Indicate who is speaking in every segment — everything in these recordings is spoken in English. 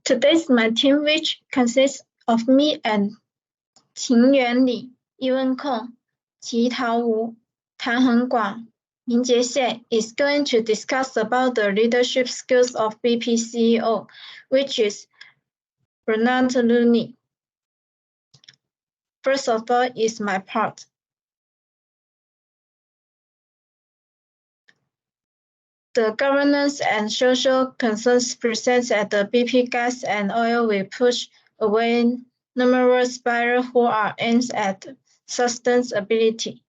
Speaker 1: Today's my team, which consists of me and Qingyuan Li, Yiwen Kong, Qi Tao Wu, Tan Hengguang, Mingjie Xie, is going to discuss about the leadership skills of BP CEO, which is Bernard Looney. First of all is my part. The governance and social concerns present at the BP Gas and Oil will push away numerous barriers who are aimed at sustainability.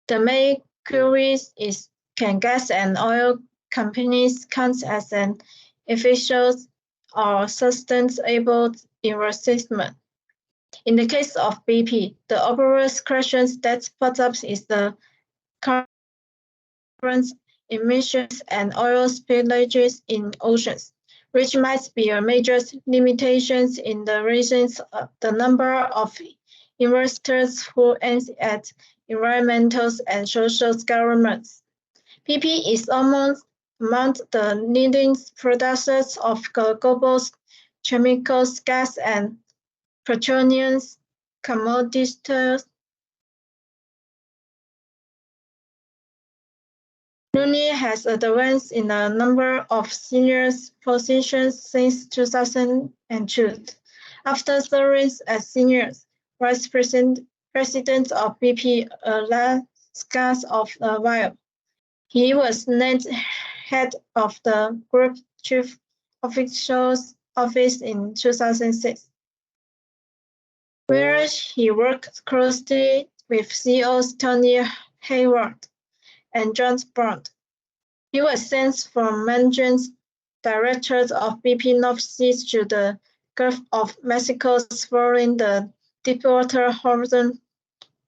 Speaker 1: The main query is, can gas and oil companies count as an efficient or sustainable investment? In the case of BP, the obvious question that pops up is the current emissions and oil spillages in oceans, which might be a major limitation in the raising the number of investors who aim at environmental and social governance. BP is among the leading producers of global chemicals, gas, and petroleum commodities. Looney has advanced in a number of senior positions since 2002. After serving as senior vice president of BP Alaska of a while, he was named head of the Group Chief Officials Office in 2006, where he worked closely with CEOs Tony Hayward and John Brown. He was sent from managing directors of BP North Sea to the Gulf of Mexico following the Deepwater Horizon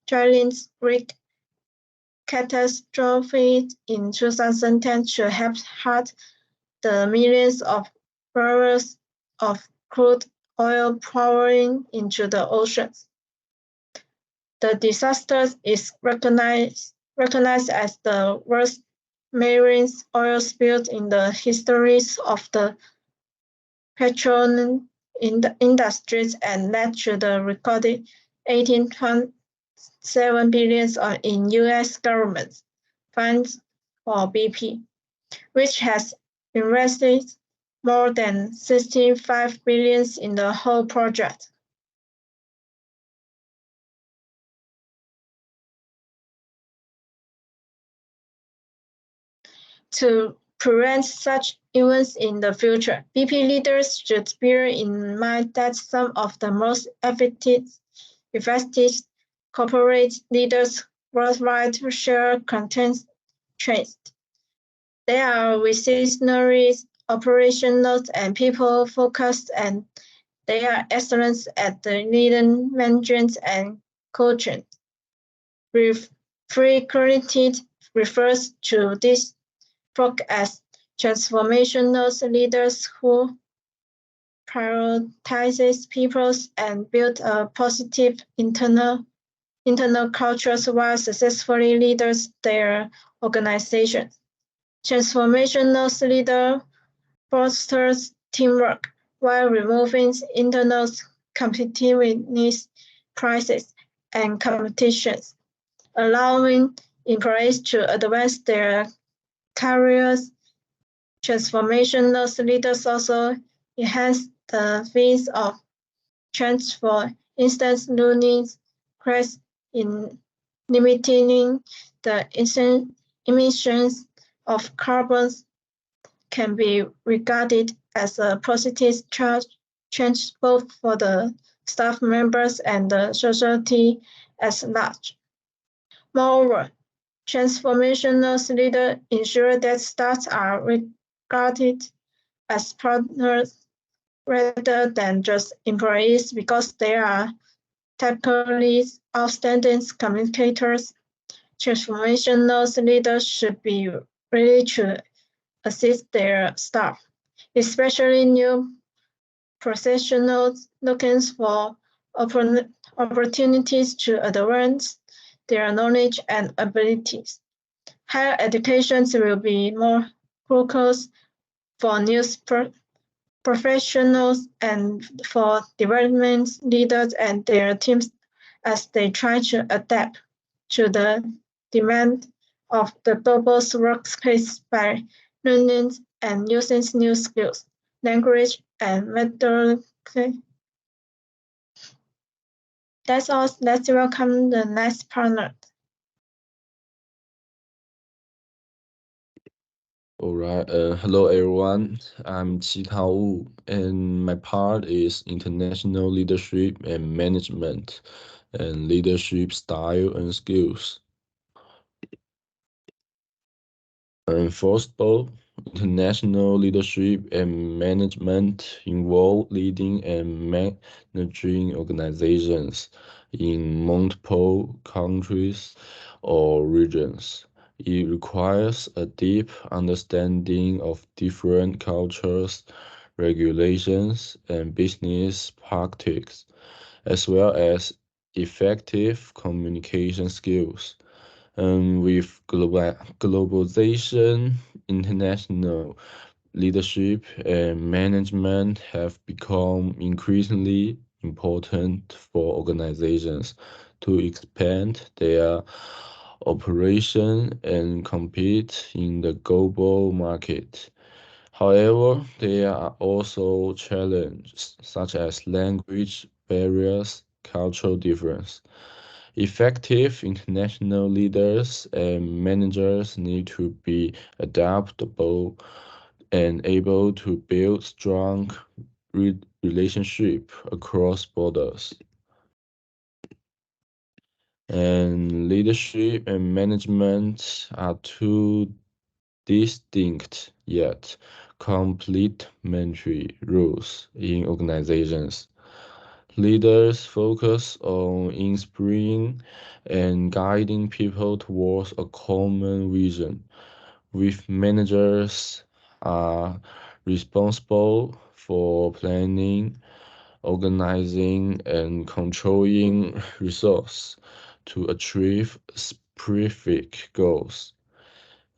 Speaker 1: drilling rig catastrophe in 2010 to help halt the millions of barrels of crude oil pouring into the oceans. The disaster is recognized as the worst marine oil spill in the histories of the petroleum industries and led to the recorded $18.7 billion in U.S. government funds for BP, which has invested more than $65 billion in the whole project. To prevent such events in the future, BP leaders should bear in mind that some of the most effective corporate leaders worldwide share content traits. They are visionary, operational, and people-focused, and they are excellent at the leading management and coaching. Frequently refers to this folk as transformational leaders who prioritizes people and build a positive internal culture while successfully leaders their organization. Transformational leader fosters teamwork while removing internal competitiveness, prices, and competitions, allowing employees to advance their careers. Transformational leaders also enhance the fees of change. For instance, Looney's quest in limiting the emissions of carbon can be regarded as a positive change both for the staff members and the society as large. Moreover, transformational leaders ensure that staff are regarded as partners rather than just employees because they are typically outstanding communicators. Transformational leaders should be ready to assist their staff, especially new professionals looking for opportunities to advance their knowledge and abilities. Higher education will be more focused for new professionals and for development leaders and their teams as they try to adapt to the demand of the global workspace by learning and using new skills, language, and methodology. That's all. Let's welcome the next partner.
Speaker 2: All right. Hello, everyone. I'm Qi Tao Wu, and my part is international leadership and management, and leadership style and skills. And first of all, international leadership and management involve leading and managing organizations in multiple countries or regions. It requires a deep understanding of different cultures, regulations, and business practices, as well as effective communication skills. With globalization, international leadership and management have become increasingly important for organizations to expand their operation and compete in the global market. However, there are also challenges such as language barriers, cultural difference. Effective international leaders and managers need to be adaptable and able to build strong relationship across borders. And leadership and management are two distinct yet complementary roles in organizations. Leaders focus on inspiring and guiding people towards a common vision, with managers are responsible for planning, organizing, and controlling resources to achieve specific goals.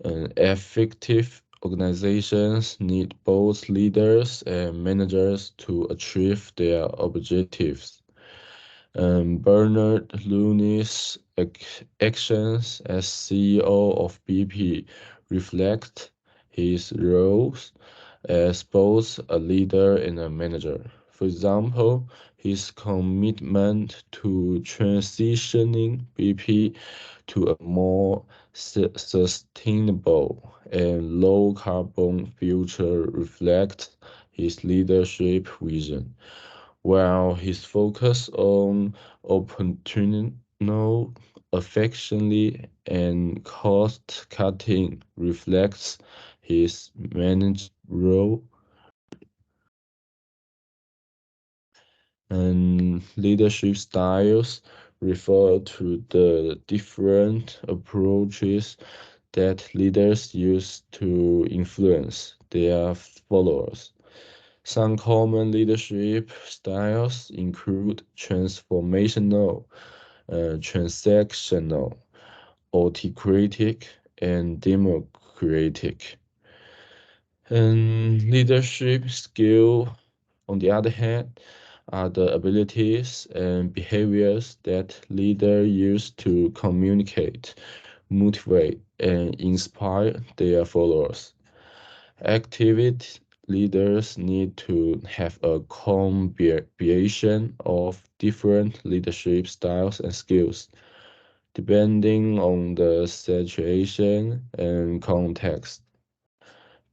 Speaker 2: And effective organizations need both leaders and managers to achieve their objectives. Bernard Looney's actions as CEO of BP reflect his roles as both a leader and a manager. For example, his commitment to transitioning BP to a more sustainable and low carbon future reflects his leadership vision, while his focus on opportunism, affectionately, and cost cutting reflects his managerial and leadership styles refer to the different approaches that leaders use to influence their followers. Some common leadership styles include transformational, transactional, autocratic, and democratic. And leadership skill, on the other hand, are the abilities and behaviors that leaders use to communicate, motivate, and inspire their followers. Activity leaders need to have a combination of different leadership styles and skills, depending on the situation and context.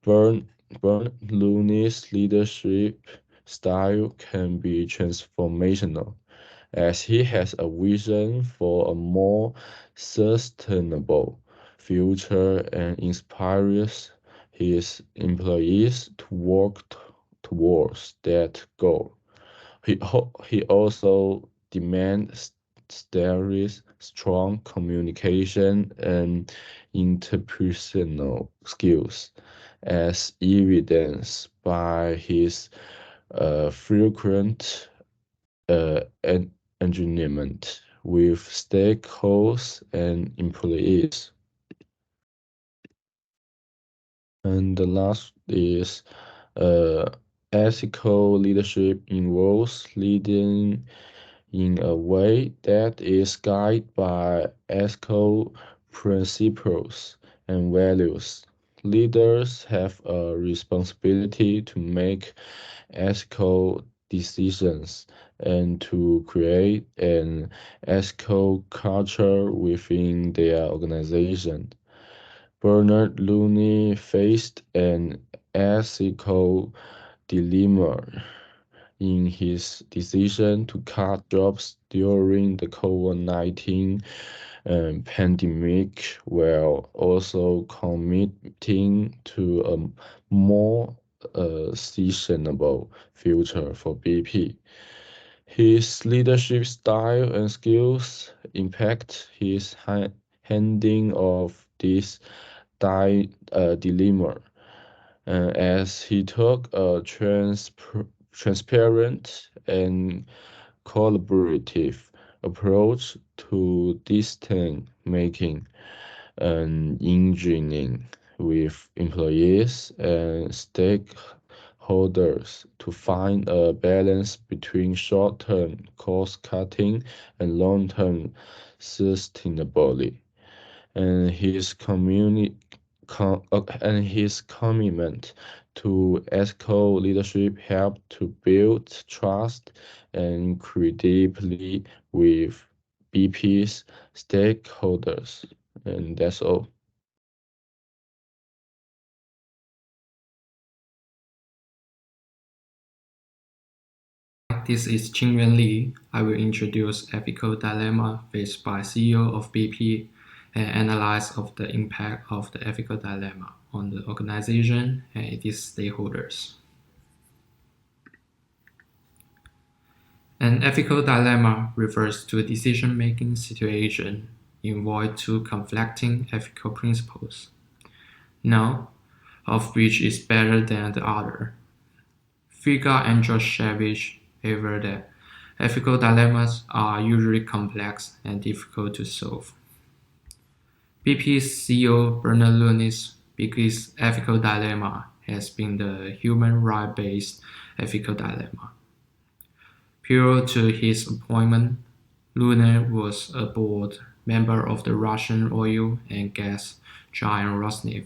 Speaker 2: Burn, Burn Looney's leadership style can be transformational, as he has a vision for a more sustainable future and inspires his employees to work towards that goal. He also demands strong communication and interpersonal skills, as evidenced by his frequent engagement with stakeholders and employees. And the last is uh, ethical leadership involves leading in a way that is guided by ethical principles and values. Leaders have a responsibility to make ethical decisions and to create an ethical culture within their organization. Bernard Looney faced an ethical dilemma in his decision to cut jobs during the COVID-19 pandemic while also committing to a more sustainable future for BP. His leadership style and skills impact his handling of this dilemma as he took a transparent and collaborative approach to decision making and engaging with employees and stakeholders to find a balance between short-term cost cutting and long-term sustainability. And and his commitment to ethical leadership helped to build trust and credibility with BP's stakeholders. And that's all.
Speaker 3: This is Qingyuan Li. I will introduce ethical dilemma faced by CEO of BP and analyze of the impact of the ethical dilemma on the organization and its stakeholders. An ethical dilemma refers to a decision-making situation involving two conflicting ethical principles, none of which is better than the other. Figa and Joshevich aver that ethical dilemmas are usually complex and difficult to solve. BP's CEO Bernard Looney's biggest ethical dilemma has been the human rights-based ethical dilemma. Prior to his appointment, Looney was a board member of the Russian oil and gas giant Rosneft.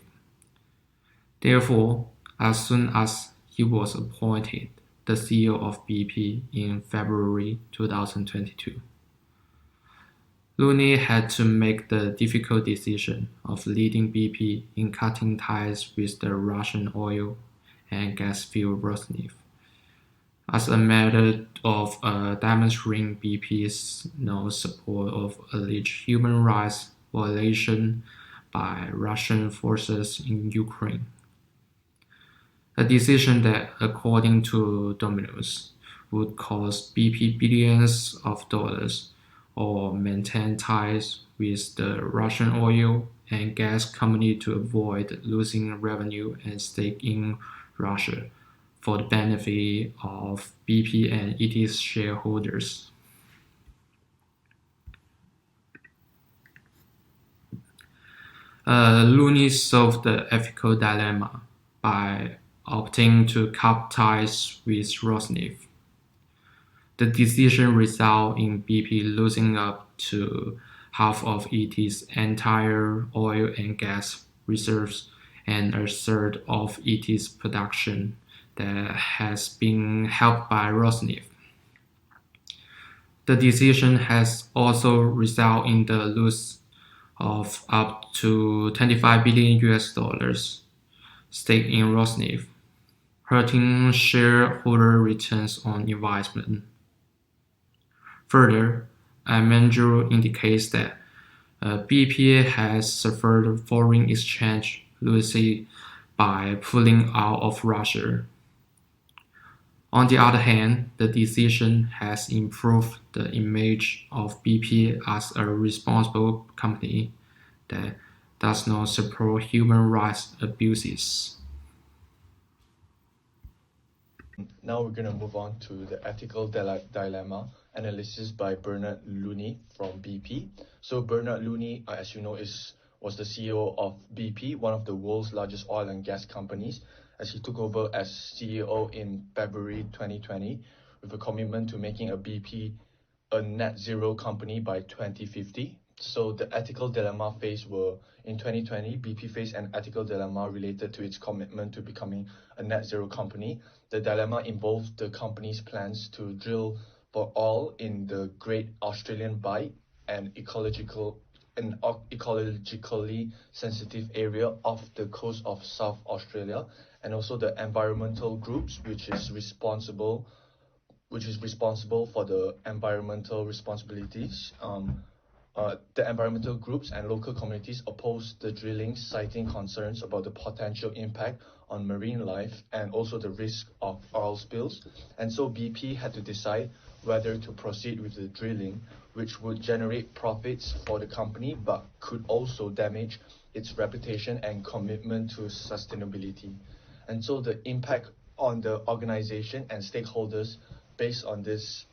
Speaker 3: Therefore, as soon as he was appointed the CEO of BP in February 2022, Looney had to make the difficult decision of leading BP in cutting ties with the Russian oil and gas field Rosneft, as a matter of demonstrating BP's no support of alleged human rights violation by Russian forces in Ukraine. A decision that, according to Domino's, would cost BP billions of dollars or maintain ties with the Russian oil and gas company to avoid losing revenue and stake in Russia for the benefit of BP and its shareholders. Looney solved the ethical dilemma by opting to cut ties with Rosneft. The decision resulted in BP losing up to half of its entire oil and gas reserves and a third of its production that has been held by Rosneft. The decision has also resulted in the loss of up to 25 billion US dollars stake in Rosneft, hurting shareholder returns on investment. Further, a measure indicates that BP has suffered foreign exchange losses by pulling out of Russia. On the other hand, the decision has improved the image of BP as a responsible company that does not support human rights abuses.
Speaker 4: Now we're going to move on to the ethical dilemma analysis by Bernard Looney from BP. So Bernard Looney, as you know, was the CEO of BP, one of the world's largest oil and gas companies. as he took over as CEO in February 2020 with a commitment to making a BP a net zero company by 2050. So the ethical dilemma phase were in 2020, BP faced an ethical dilemma related to its commitment to becoming a net zero company. The dilemma involved the company's plans to drill for oil in the Great Australian Bight, an ecologically sensitive area off the coast of South Australia, and also the environmental groups, which is responsible for the environmental responsibilities. The environmental groups and local communities opposed the drilling, citing concerns about the potential impact on marine life and also the risk of oil spills. And so BP had to decide whether to proceed with the drilling, which would generate profits for the company but could also damage its reputation and commitment to sustainability. And so the impact on the organization and stakeholders based on this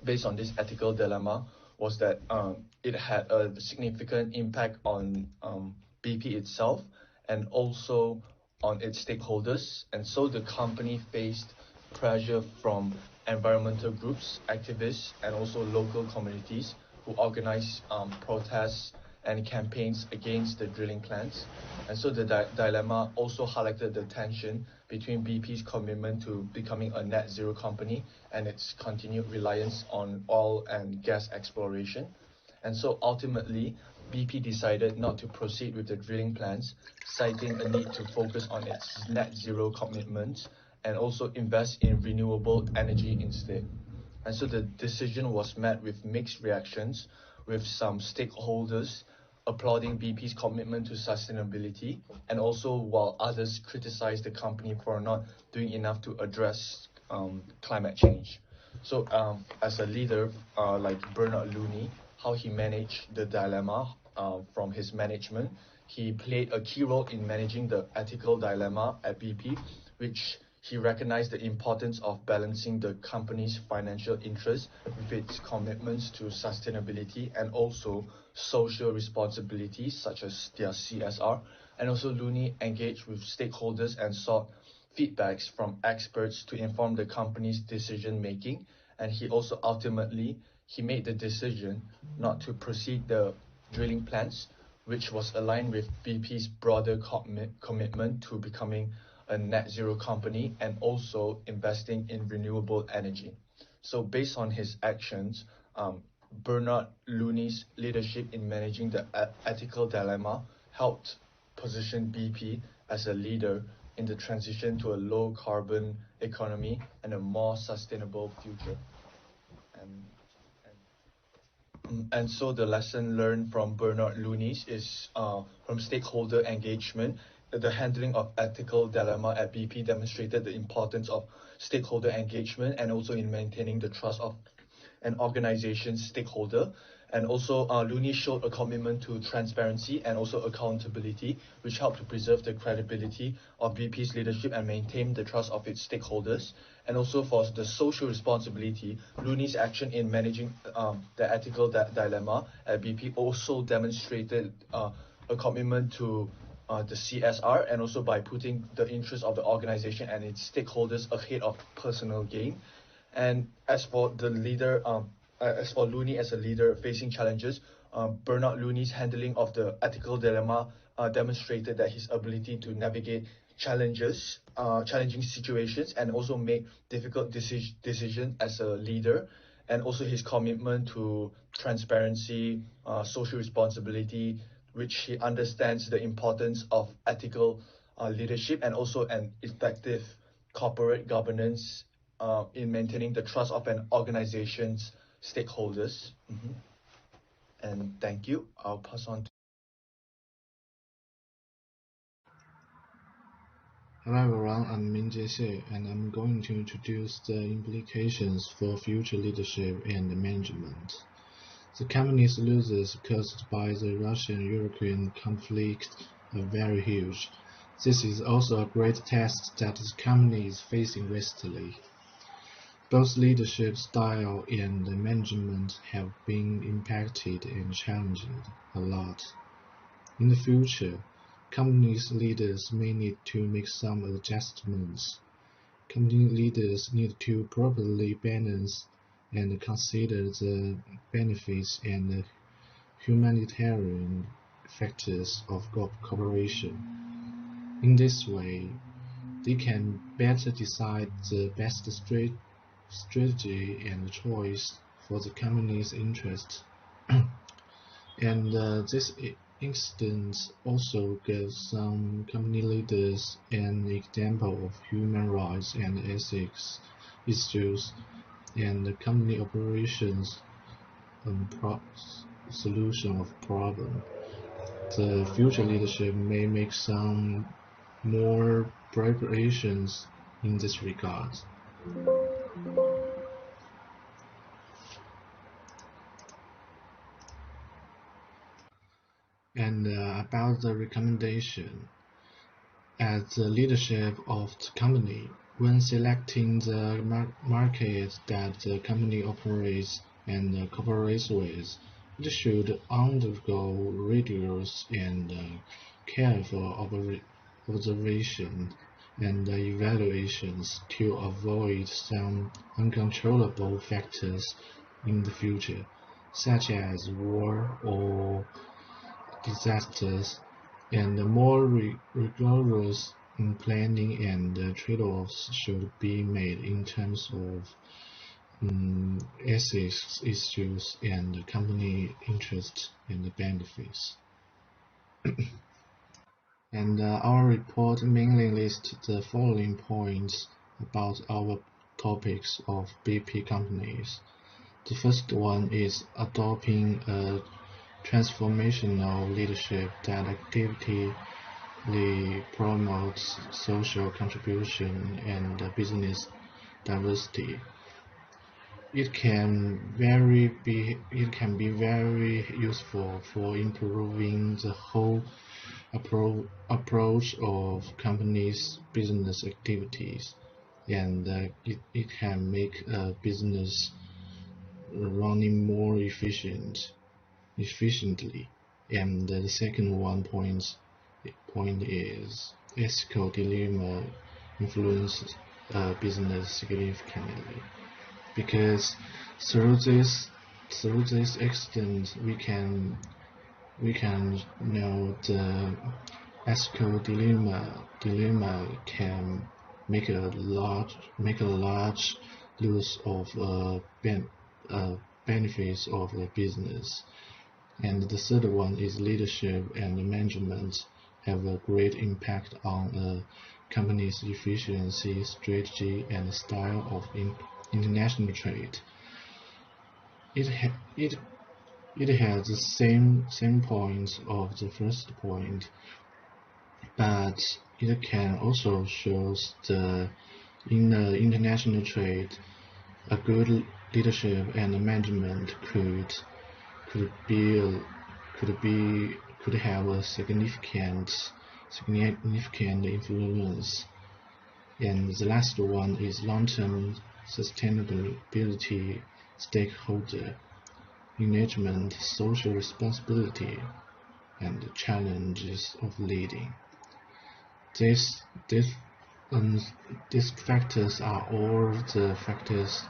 Speaker 4: ethical dilemma was that it had a significant impact on BP itself and also on its stakeholders. And so the company faced pressure from environmental groups, activists, and also local communities who organized protests and campaigns against the drilling plans. And so the dilemma also highlighted the tension between BP's commitment to becoming a net zero company and its continued reliance on oil and gas exploration. And so ultimately, BP decided not to proceed with the drilling plans, citing a need to focus on its net zero commitments and also invest in renewable energy instead. And so the decision was met with mixed reactions, with some stakeholders applauding BP's commitment to sustainability, and also while others criticized the company for not doing enough to address climate change. So as a leader like Bernard Looney, how he managed the dilemma from his management, he played a key role in managing the ethical dilemma at BP, which he recognized the importance of balancing the company's financial interests with its commitments to sustainability and also social responsibilities such as their CSR. And also Looney engaged with stakeholders and sought feedbacks from experts to inform the company's decision making. And he also ultimately made the decision not to proceed the drilling plans, which was aligned with BP's broader commitment to becoming a net zero company and also investing in renewable energy. So based on his actions, Bernard Looney's leadership in managing the ethical dilemma helped position BP as a leader in the transition to a low carbon economy and a more sustainable future. And so the lesson learned from Bernard Looney's is from stakeholder engagement. The handling of ethical dilemma at BP demonstrated the importance of stakeholder engagement and also in maintaining the trust of an organization's stakeholder. And also Looney showed a commitment to transparency and also accountability, which helped to preserve the credibility of BP's leadership and maintain the trust of its stakeholders. And also for the social responsibility, Looney's action in managing the ethical dilemma at BP also demonstrated a commitment to the CSR, and also by putting the interests of the organization and its stakeholders ahead of personal gain. And as for the leader, as for Looney as a leader facing challenges, Bernard Looney's handling of the ethical dilemma demonstrated that his ability to navigate challenging situations and also make difficult decisions as a leader, and also his commitment to transparency, social responsibility, which he understands the importance of ethical leadership and also an effective corporate governance in maintaining the trust of an organization's stakeholders. And thank you. I'll pass on to
Speaker 5: Hello everyone, I'm Min Jie, and I'm going to introduce the implications for future leadership and management. The company's losses caused by the Russian-Ukraine conflict are very huge. This is also a great test that the company is facing recently. Both leadership style and management have been impacted and challenged a lot. In the future, company's leaders may need to make some adjustments. Company leaders need to properly balance and consider the benefits and humanitarian factors of cooperation. In this way, they can better decide the best strategy and choice for the company's interest. And this instance also gives some company leaders an example of human rights and ethics issues and the company operations solution of problem. The future leadership may make some more preparations in this regard. And about the recommendation, as the leadership of the company, when selecting the market that the company operates and cooperates with, it should undergo rigorous and careful observation and evaluations to avoid some uncontrollable factors in the future, such as war or disasters, and more rigorous planning and trade-offs should be made in terms of ethics issues and company interests and benefits. And our report mainly lists the following points about our topics of BP companies. The first one is adopting a transformational leadership that actively promotes social contribution and business diversity. It can be very useful for improving the whole approach of companies' business activities, and it can make a business running more efficiently. And the second point is ethical dilemma influences business significantly, because through this extent we can know the ethical dilemma can make a large loss of benefits of the business. And the third one is leadership and management have a great impact on a company's efficiency, strategy, and style of international trade. It has the same points of the first point, but it can also show in the international trade, a good leadership and management could have a significant influence. And the last one is long-term sustainability, stakeholder engagement, social responsibility, and the challenges of leading. These factors are all the factors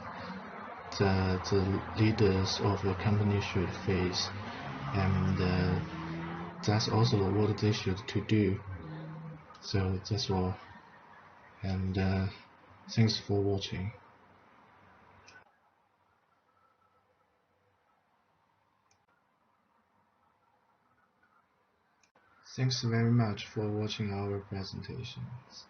Speaker 5: that the leaders of a company should face, and that's also what they should to do. So that's all, and thanks for watching. Thanks very much for watching our presentations.